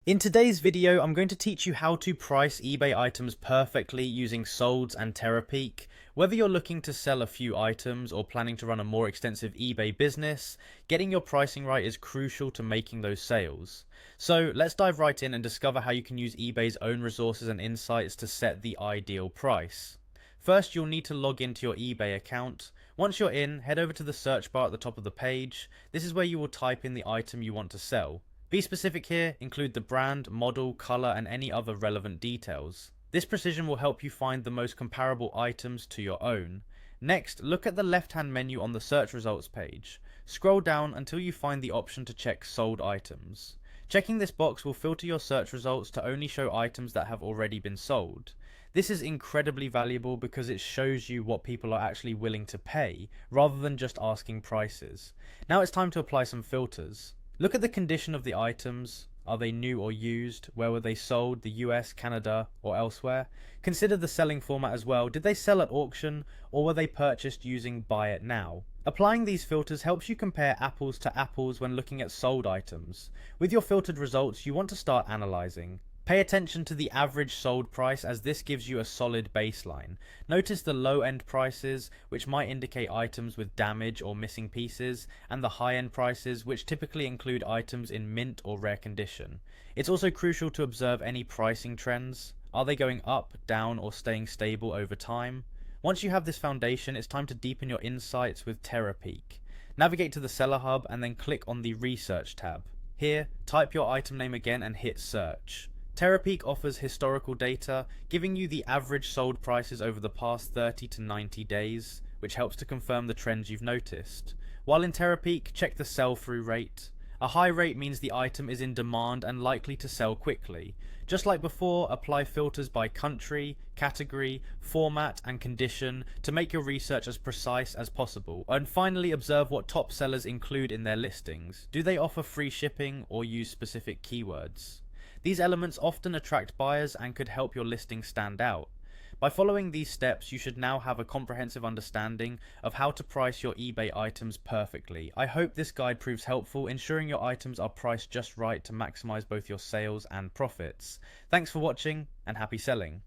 In today's video, I'm going to teach you how to price eBay items perfectly using Solds and Terapeak. Whether you're looking to sell a few items or planning to run a more extensive eBay business, getting your pricing right is crucial to making those sales. So let's dive right in and discover how you can use eBay's own resources and insights to set the ideal price. First, you'll need to log into your eBay account. Once you're in, head over to the search bar at the top of the page. This is where you will type in the item you want to sell. Be specific here, include the brand, model, color, and any other relevant details. This precision will help you find the most comparable items to your own. Next, look at the left-hand menu on the search results page. Scroll down until you find the option to check sold items. Checking this box will filter your search results to only show items that have already been sold. This is incredibly valuable because it shows you what people are actually willing to pay, rather than just asking prices. Now it's time to apply some filters. Look at the condition of the items. Are they new or used? Where were they sold? The US, Canada, or elsewhere? Consider the selling format as well. Did they sell at auction, or were they purchased using buy it now? Applying these filters helps you compare apples to apples when looking at sold items. With your filtered results, you want to start analyzing. Pay attention to the average sold price, as this gives you a solid baseline. Notice the low-end prices, which might indicate items with damage or missing pieces, and the high-end prices, which typically include items in mint or rare condition. It's also crucial to observe any pricing trends. Are they going up, down, or staying stable over time? Once you have this foundation, it's time to deepen your insights with Terapeak. Navigate to the Seller Hub and then click on the Research tab. Here, type your item name again and hit Search. Terapeak offers historical data, giving you the average sold prices over the past 30 to 90 days, which helps to confirm the trends you've noticed. While in Terapeak, check the sell-through rate. A high rate means the item is in demand and likely to sell quickly. Just like before, apply filters by country, category, format, and condition to make your research as precise as possible. And finally, observe what top sellers include in their listings. Do they offer free shipping or use specific keywords? These elements often attract buyers and could help your listing stand out. By following these steps, you should now have a comprehensive understanding of how to price your eBay items perfectly. I hope this guide proves helpful, ensuring your items are priced just right to maximize both your sales and profits. Thanks for watching, and happy selling.